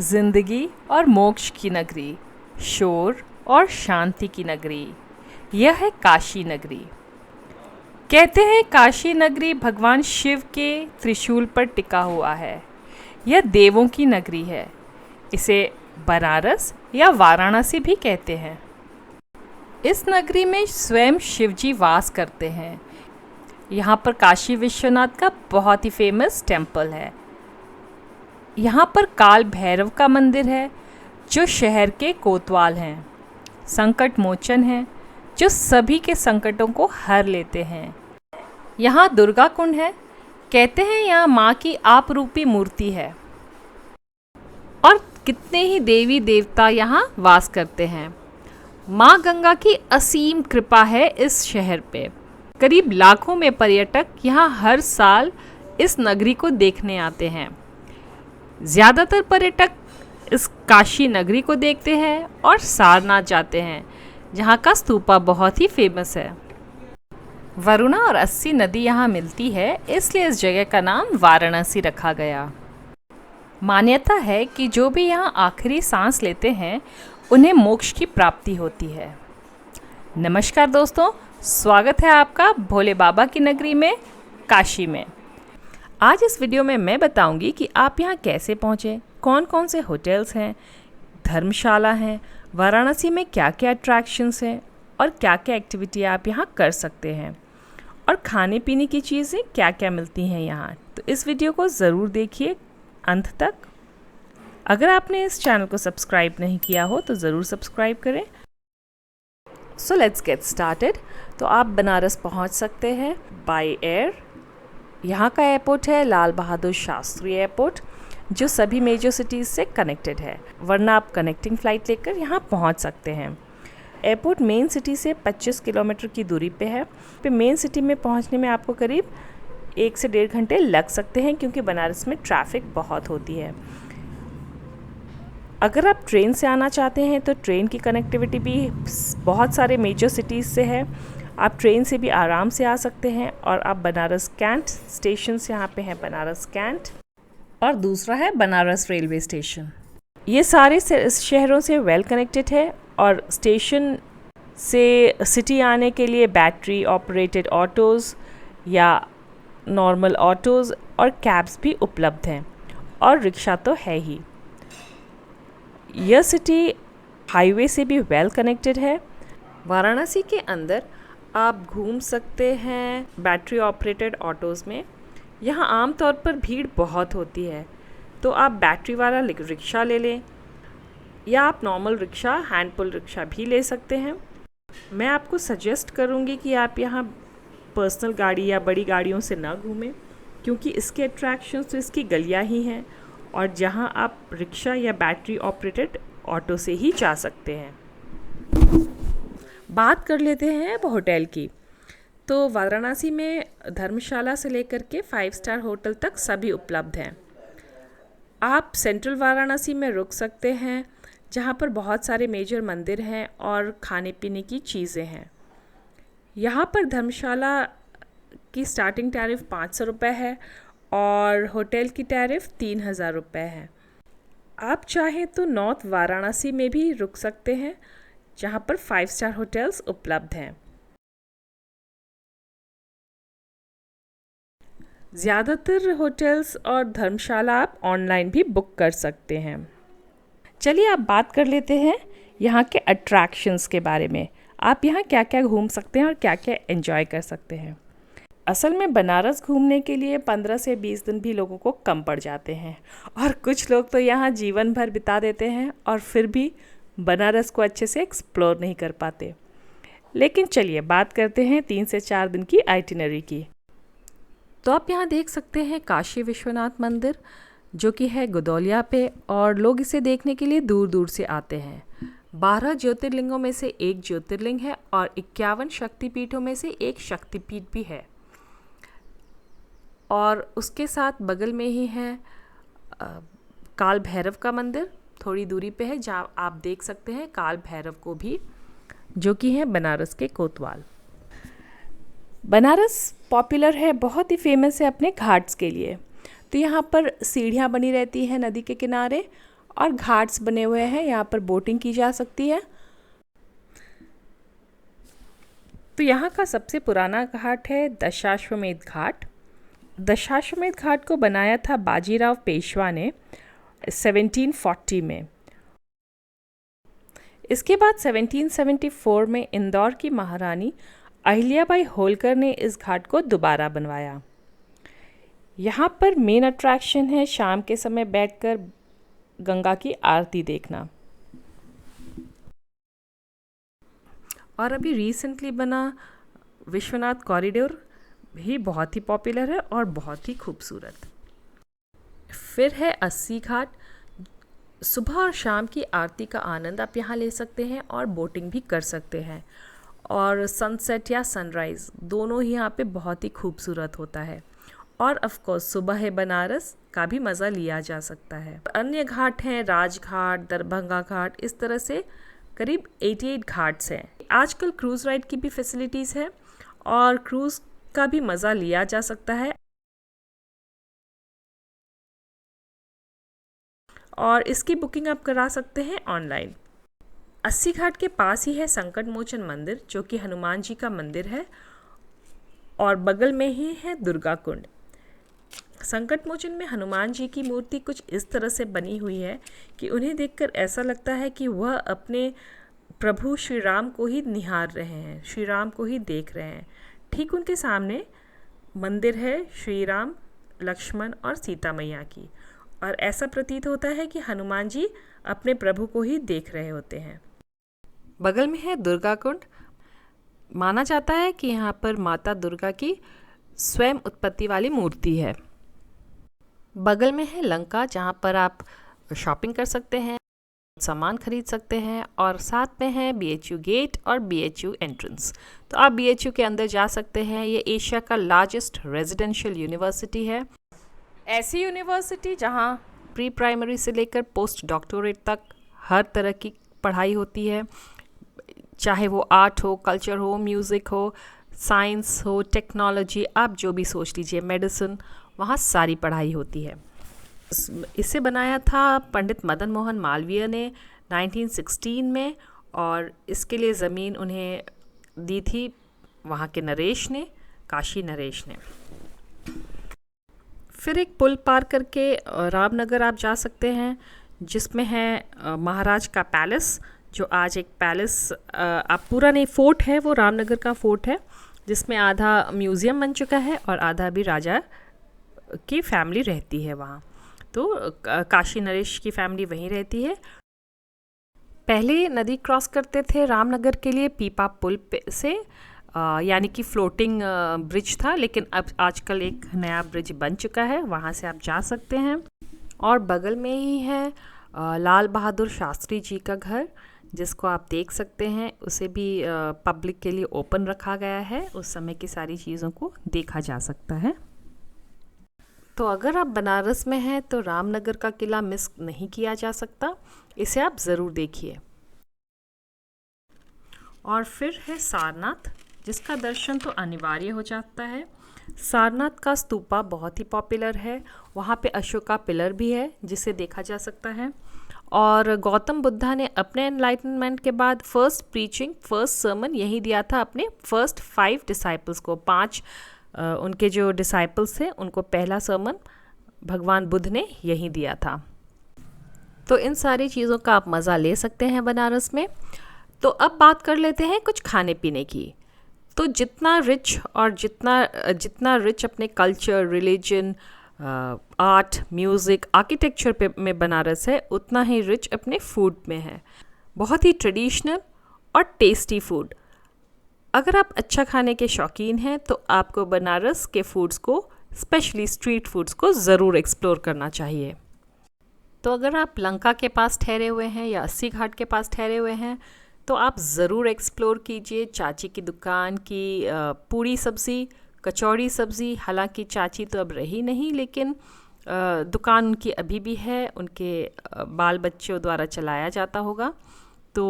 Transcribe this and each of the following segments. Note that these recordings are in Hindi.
जिंदगी और मोक्ष की नगरी, शोर और शांति की नगरी, यह है काशी नगरी। कहते हैं काशी नगरी भगवान शिव के त्रिशूल पर टिका हुआ है। यह देवों की नगरी है। इसे बनारस या वाराणसी भी कहते हैं। इस नगरी में स्वयं शिवजी वास करते हैं। यहाँ पर काशी विश्वनाथ का बहुत ही फेमस टेम्पल है। यहाँ पर काल भैरव का मंदिर है जो शहर के कोतवाल हैं, संकट मोचन हैं जो सभी के संकटों को हर लेते हैं। यहाँ दुर्गा कुंड है। कहते हैं यहाँ माँ की आप रूपी मूर्ति है और कितने ही देवी देवता यहाँ वास करते हैं। माँ गंगा की असीम कृपा है इस शहर पे। करीब लाखों में पर्यटक यहाँ हर साल इस नगरी को देखने आते हैं। ज़्यादातर पर्यटक इस काशी नगरी को देखते हैं और सारनाथ जाते हैं, जहाँ का स्तूपा बहुत ही फेमस है। वरुणा और अस्सी नदी यहाँ मिलती है, इसलिए इस जगह का नाम वाराणसी रखा गया। मान्यता है कि जो भी यहाँ आखिरी सांस लेते हैं उन्हें मोक्ष की प्राप्ति होती है। नमस्कार दोस्तों, स्वागत है आपका भोले बाबा की नगरी में, काशी में। आज इस वीडियो में मैं बताऊंगी कि आप यहाँ कैसे पहुँचे, कौन कौन से होटल्स हैं, धर्मशाला हैं, वाराणसी में क्या क्या अट्रैक्शंस हैं और क्या क्या एक्टिविटी आप यहाँ कर सकते हैं, और खाने पीने की चीज़ें क्या क्या मिलती हैं यहाँ। तो इस वीडियो को ज़रूर देखिए अंत तक। अगर आपने इस चैनल को सब्सक्राइब नहीं किया हो तो ज़रूर सब्सक्राइब करें। So let's get started. तो आप बनारस पहुँच सकते हैं बाय एयर। यहाँ का एयरपोर्ट है लाल बहादुर शास्त्री एयरपोर्ट, जो सभी मेजर सिटीज़ से कनेक्टेड है, वरना आप कनेक्टिंग फ़्लाइट लेकर यहाँ पहुँच सकते हैं। एयरपोर्ट मेन सिटी से 25 किलोमीटर की दूरी पे है। मेन सिटी में पहुँचने में आपको करीब 1 से 1.5 घंटे लग सकते हैं, क्योंकि बनारस में ट्रैफिक बहुत होती है। अगर आप ट्रेन से आना चाहते हैं तो ट्रेन की कनेक्टिविटी भी बहुत सारे मेजर सिटीज़ से है। आप ट्रेन से भी आराम से आ सकते हैं। और आप बनारस कैंट स्टेशन से, यहाँ पे है बनारस कैंट, और दूसरा है बनारस रेलवे स्टेशन। ये सारे शहरों से वेल कनेक्टेड है, और स्टेशन से सिटी आने के लिए बैटरी ऑपरेटेड ऑटोज़ या नॉर्मल ऑटोज़ और कैब्स भी उपलब्ध हैं, और रिक्शा तो है ही। यह सिटी हाईवे से भी वेल कनेक्टेड है। वाराणसी के अंदर आप घूम सकते हैं बैटरी ऑपरेटेड ऑटोज़ में। यहाँ आमतौर पर भीड़ बहुत होती है, तो आप बैटरी वाला रिक्शा ले लें, या आप नॉर्मल रिक्शा, हैंड पुल रिक्शा भी ले सकते हैं। मैं आपको सजेस्ट करूँगी कि आप यहाँ पर्सनल गाड़ी या बड़ी गाड़ियों से ना घूमें, क्योंकि इसके अट्रैक्शन तो इसकी गलियाँ ही हैं, और जहाँ आप रिक्शा या बैटरी ऑपरेटेड ऑटो से ही जा सकते हैं। बात कर लेते हैं अब होटल की। तो वाराणसी में धर्मशाला से लेकर के 5 स्टार होटल तक सभी उपलब्ध हैं। आप सेंट्रल वाराणसी में रुक सकते हैं, जहाँ पर बहुत सारे मेजर मंदिर हैं और खाने पीने की चीज़ें हैं। यहाँ पर धर्मशाला की स्टार्टिंग टैरिफ 500 रुपये है और होटल की टैरिफ 3000 रुपये है। आप चाहें तो नॉर्थ वाराणसी में भी रुक सकते हैं, जहाँ पर 5 स्टार होटल्स उपलब्ध हैं। ज़्यादातर होटल्स और धर्मशाला आप ऑनलाइन भी बुक कर सकते हैं। चलिए आप बात कर लेते हैं यहाँ के अट्रैक्शंस के बारे में। आप यहाँ क्या क्या घूम सकते हैं और क्या क्या एंजॉय कर सकते हैं। असल में बनारस घूमने के लिए 15 से 20 दिन भी लोगों को कम पड़ जाते हैं, और कुछ लोग तो यहाँ जीवन भर बिता देते हैं और फिर भी बनारस को अच्छे से एक्सप्लोर नहीं कर पाते। लेकिन चलिए बात करते हैं 3 से 4 दिन की आइटिनरी की। तो आप यहाँ देख सकते हैं काशी विश्वनाथ मंदिर, जो कि है गुदौलिया पे, और लोग इसे देखने के लिए दूर दूर से आते हैं। 12 ज्योतिर्लिंगों में से एक ज्योतिर्लिंग है, और 51 शक्तिपीठों में से एक शक्तिपीठ भी है। और उसके साथ बगल में ही है काल भैरव का मंदिर, थोड़ी दूरी पे है, जहाँ आप देख सकते हैं काल भैरव को भी, जो कि है बनारस के कोतवाल। बनारस पॉपुलर है, बहुत ही फेमस है अपने घाट्स के लिए। तो यहाँ पर सीढ़ियाँ बनी रहती हैं नदी के किनारे, और घाट्स बने हुए हैं, यहाँ पर बोटिंग की जा सकती है। तो यहाँ का सबसे पुराना घाट है दशाश्वमेध घाट। दशाश्वमेध घाट को बनाया था बाजीराव पेशवा ने 1740 में। इसके बाद 1774 में इंदौर की महारानी अहिल्याबाई होलकर ने इस घाट को दोबारा बनवाया। यहाँ पर मेन अट्रैक्शन है शाम के समय बैठकर गंगा की आरती देखना। और अभी रिसेंटली बना विश्वनाथ कॉरिडोर भी बहुत ही पॉपुलर है और बहुत ही खूबसूरत। फिर है अस्सी घाट। सुबह और शाम की आरती का आनंद आप यहाँ ले सकते हैं और बोटिंग भी कर सकते हैं, और सनसेट या सनराइज़ दोनों ही यहाँ पे बहुत ही खूबसूरत होता है। और ऑफ कोर्स सुबह है बनारस का भी मज़ा लिया जा सकता है। अन्य घाट हैं राजघाट, दरभंगा घाट, इस तरह से करीब 88 घाट्स हैं। आजकल क्रूज़ राइड की भी फैसिलिटीज़ है और क्रूज़ का भी मज़ा लिया जा सकता है। और इसकी बुकिंग आप करा सकते हैं ऑनलाइन। अस्सी घाट के पास ही है संकट मोचन मंदिर, जो कि हनुमान जी का मंदिर है, और बगल में ही है दुर्गा कुंड। संकट मोचन में हनुमान जी की मूर्ति कुछ इस तरह से बनी हुई है कि उन्हें देखकर ऐसा लगता है कि वह अपने प्रभु श्री राम को ही निहार रहे हैं, श्री राम को ही देख रहे हैं। ठीक उनके सामने मंदिर है श्री राम, लक्ष्मण और सीता मैया की, और ऐसा प्रतीत होता है कि हनुमान जी अपने प्रभु को ही देख रहे होते हैं। बगल में है दुर्गा कुंड। माना जाता है कि यहाँ पर माता दुर्गा की स्वयं उत्पत्ति वाली मूर्ति है। बगल में है लंका, जहाँ पर आप शॉपिंग कर सकते हैं, सामान खरीद सकते हैं, और साथ में है BHU गेट और BHU एंट्रेंस। तो आप BHU के अंदर जा सकते हैं। ये एशिया का लार्जेस्ट रेजिडेंशियल यूनिवर्सिटी है। ऐसी यूनिवर्सिटी जहाँ प्री प्राइमरी से लेकर पोस्ट डॉक्टरेट तक हर तरह की पढ़ाई होती है, चाहे वो आर्ट हो, कल्चर हो, म्यूज़िक हो, साइंस हो, टेक्नोलॉजी, आप जो भी सोच लीजिए, मेडिसिन, वहाँ सारी पढ़ाई होती है। इसे बनाया था पंडित मदन मोहन मालवीय ने 1916 में, और इसके लिए ज़मीन उन्हें दी थी वहाँ के नरेश ने, काशी नरेश ने। फिर एक पुल पार करके रामनगर आप जा सकते हैं, जिसमें है महाराज का पैलेस, जो आज एक पैलेस आप पूरा नहीं, फोर्ट है वो, रामनगर का फोर्ट है, जिसमें आधा म्यूज़ियम बन चुका है और आधा भी राजा की फैमिली रहती है वहाँ। तो काशी नरेश की फैमिली वहीं रहती है। पहले नदी क्रॉस करते थे रामनगर के लिए पीपा पुल से, यानी कि फ्लोटिंग ब्रिज था, लेकिन अब आजकल एक नया ब्रिज बन चुका है, वहाँ से आप जा सकते हैं। और बगल में ही है लाल बहादुर शास्त्री जी का घर, जिसको आप देख सकते हैं। उसे भी पब्लिक के लिए ओपन रखा गया है, उस समय की सारी चीज़ों को देखा जा सकता है। तो अगर आप बनारस में हैं तो रामनगर का किला मिस नहीं किया जा सकता, इसे आप ज़रूर देखिए। और फिर है सारनाथ, जिसका दर्शन तो अनिवार्य हो जाता है। सारनाथ का स्तूपा बहुत ही पॉपुलर है, वहाँ पे अशोका पिलर भी है जिसे देखा जा सकता है। और गौतम बुद्धा ने अपने एनलाइटनमेंट के बाद फर्स्ट प्रीचिंग, फर्स्ट सर्मन यही दिया था अपने फर्स्ट 5 डिसाइपल्स को। 5 उनके जो डिसाइपल्स थे उनको पहला सर्मन भगवान बुद्ध ने यही दिया था। तो इन सारी चीज़ों का आप मज़ा ले सकते हैं बनारस में। तो अब बात कर लेते हैं कुछ खाने पीने की। तो जितना रिच और जितना रिच अपने culture, religion, art, music, architecture पे में बनारस है, उतना ही रिच अपने फूड में है। बहुत ही ट्रेडिशनल और टेस्टी फूड। अगर आप अच्छा खाने के शौकीन हैं तो आपको बनारस के फूड्स को, स्पेशली स्ट्रीट फूड्स को ज़रूर एक्सप्लोर करना चाहिए। तो अगर आप लंका के पास ठहरे हुए हैं या अस्सी घाट के पास ठहरे हुए हैं तो आप ज़रूर एक्सप्लोर कीजिए चाची की दुकान की पूड़ी सब्ज़ी, कचौड़ी सब्ज़ी। हालांकि चाची तो अब रही नहीं, लेकिन दुकान उनकी अभी भी है, उनके बाल बच्चों द्वारा चलाया जाता होगा। तो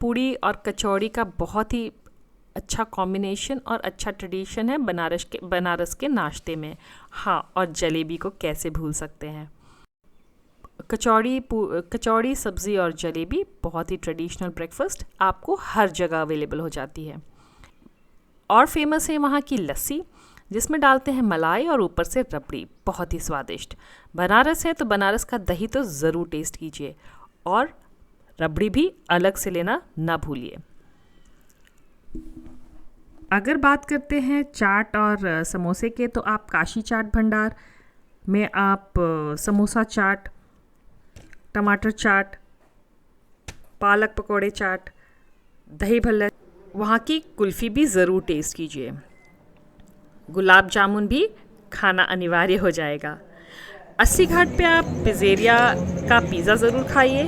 पूड़ी और कचौड़ी का बहुत ही अच्छा कॉम्बिनेशन और अच्छा ट्रेडिशन है बनारस के नाश्ते में। हाँ, और जलेबी को कैसे भूल सकते हैं। कचौड़ी सब्ज़ी और जलेबी, बहुत ही ट्रेडिशनल ब्रेकफास्ट, आपको हर जगह अवेलेबल हो जाती है। और फेमस है वहाँ की लस्सी, जिसमें डालते हैं मलाई और ऊपर से रबड़ी, बहुत ही स्वादिष्ट। बनारस है तो बनारस का दही तो ज़रूर टेस्ट कीजिए, और रबड़ी भी अलग से लेना ना भूलिए। अगर बात करते हैं चाट और समोसे के, तो आप काशी चाट भंडार में आप समोसा चाट, टमाटर चाट, पालक पकौड़े चाट, दही भल्ला, वहाँ की कुल्फ़ी भी ज़रूर टेस्ट कीजिए। गुलाब जामुन भी खाना अनिवार्य हो जाएगा। 80 घाट पे आप पिज़्ज़ेरिया का पिज़्ज़ा ज़रूर खाइए।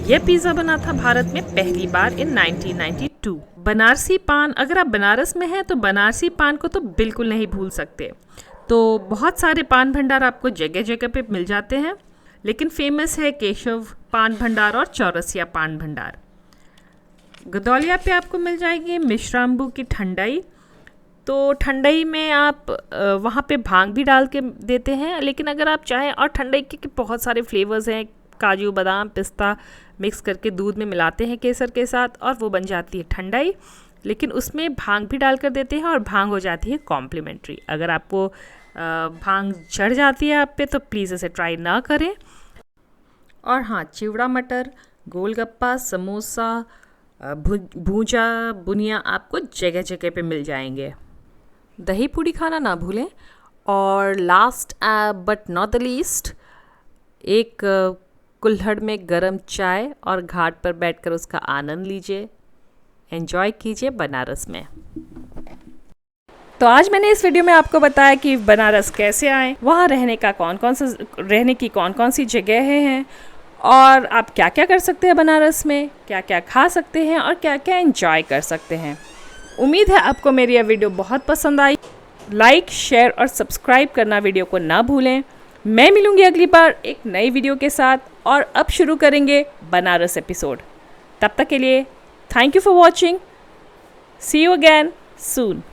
यह पिज़्ज़ा बना था भारत में पहली बार इन 1992। बनारसी पान, अगर आप बनारस में हैं तो बनारसी पान को तो बिल्कुल नहीं भूल सकते। तो बहुत सारे पान भंडार आपको जगह जगह पे मिल जाते हैं, लेकिन फेमस है केशव पान भंडार और चौरसिया पान भंडार। गदौलिया पे आपको मिल जाएगी मिश्राम्बू की ठंडाई। तो ठंडाई में आप वहाँ पे भांग भी डाल के देते हैं, लेकिन अगर आप चाहें, और ठंडाई के बहुत सारे फ्लेवर्स हैं, काजू बादाम पिस्ता मिक्स करके दूध में मिलाते हैं केसर के साथ, और वो बन जाती है ठंडाई। लेकिन उसमें भांग भी डाल कर देते हैं, और भांग हो जाती है कॉम्प्लीमेंट्री। अगर आपको भांग चढ़ जाती है आप पे तो प्लीज़ इसे ट्राई ना करें। और हाँ, चिवड़ा मटर, गोलगप्पा, समोसा, भूजा, बुनिया आपको जगह जगह पे मिल जाएंगे। दही पूड़ी खाना ना भूलें। और last but not the least, एक कुल्हड़ में गरम चाय और घाट पर बैठकर उसका आनंद लीजिए, एंजॉय कीजिए बनारस में। तो आज मैंने इस वीडियो में आपको बताया कि बनारस कैसे आएँ, वहाँ रहने की कौन कौन सी जगहें हैं, और आप क्या क्या कर सकते हैं बनारस में, क्या क्या खा सकते हैं और क्या क्या एंजॉय कर सकते हैं। उम्मीद है आपको मेरी यह वीडियो बहुत पसंद आई। लाइक, शेयर और सब्सक्राइब करना वीडियो को ना भूलें। मैं मिलूँगी अगली बार एक नई वीडियो के साथ, और अब शुरू करेंगे बनारस एपिसोड। तब तक के लिए thank you for watching. See you again soon.